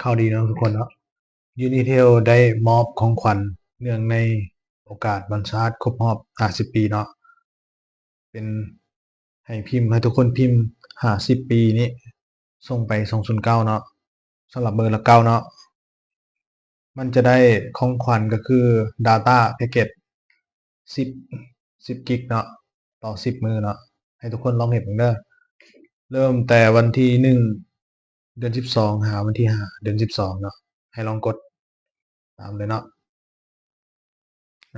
ข่าวดีเนาะทุกคนเนาะยูนิเทลได้มอบของขวัญเนื่องในโอกาสวันชาติครบรอบ50ปีเนาะเป็นให้ทุกคนพิมพ์50ปีนี้ส่งไป209เนาะสำหรับเบอร์ละเก้าเนาะมันจะได้ของขวัญก็คือ Data Package 10 10กิกเนาะต่อ10มือเนาะให้ทุกคนลองเห็นเด้อเริ่มแต่วันที่1 เดือน 12หาวันที่5 เดือน 12เนาะให้ลองกดตามเลยเนาะ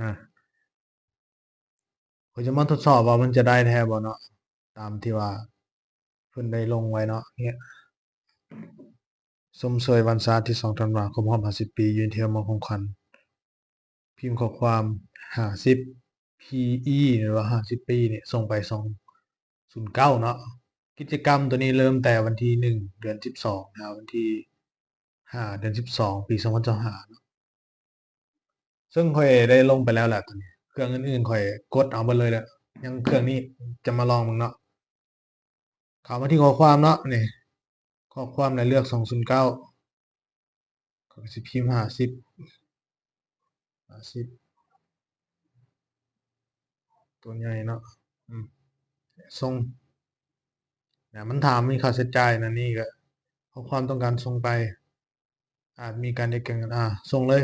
อ่าผมจะมาทดสอบว่ามันจะได้แท้บ่เนาะตามที่ว่าเพิ่นได้ลงไว้เนาะเนี่ยชมเชยวันศาสตร์ที่2ธันวาคมรอบ50ปียืนเทียมมอของขวัญพิมพ์ข้อความ50 PE หรือว่า50ปีเนี่ยส่งไป209เนาะกิจกรรมตัวนี้เริ่มแต่วันที่1 เดือน 12ถึงวันที่5 เดือน 12ปี2025เนาะซึ่งข้อยได้ลงไปแล้วแหละตัวนี้เครื่องอื่นๆข้อยกดเอาเบิดเลยแหละยังเครื่องนี้จะมาลองมึงเนาะเข้ามาที่ข้อความเนาะนี่ข้อความในเลือก209ก็สิพิมพ์50ตัวใหญ่เนาะอืมส่งมันถามมีค่าใช้จ่ายนะนี่ก็ข้อความต้องการส่งไปอาจมีการได้เกินกันส่งเลย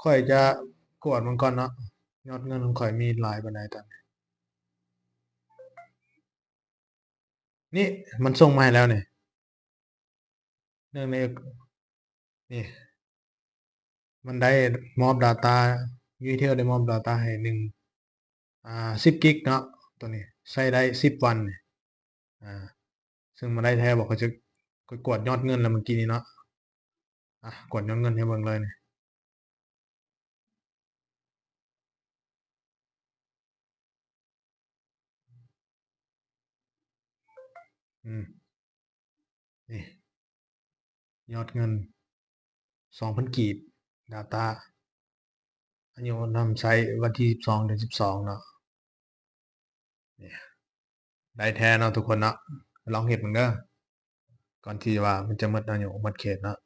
ค่อยจะกวดมันก่อนเนาะยอดเงินของข่อยมีหลายปานใดตอนนี้นี่มันส่งมาให้แล้วนี่เนื่องในนี่มันได้มอบ Data Unitel ได้มอบ Data ให้10กิกเนาะตัวนี้ใช้ได้10วันนี่อ่าซึ่งมันได้แท้บอกเขาจะกดยอดเงินแล้วเมื่อกี้นี้เนาะกดยอดเงินให้เบิ่งเลยนี่อืมนี่ยอดเงิน 2,000กีบ Data อันนี้ผมทำใช้วันที่12 เดือน 12เนาะนี่ได้แท้เนาะทุกคนเนาะลองเฮ็ดเบิ่งเด้อก่อนที่ว่ามันจะหมดอายุหมดเขตเนาะ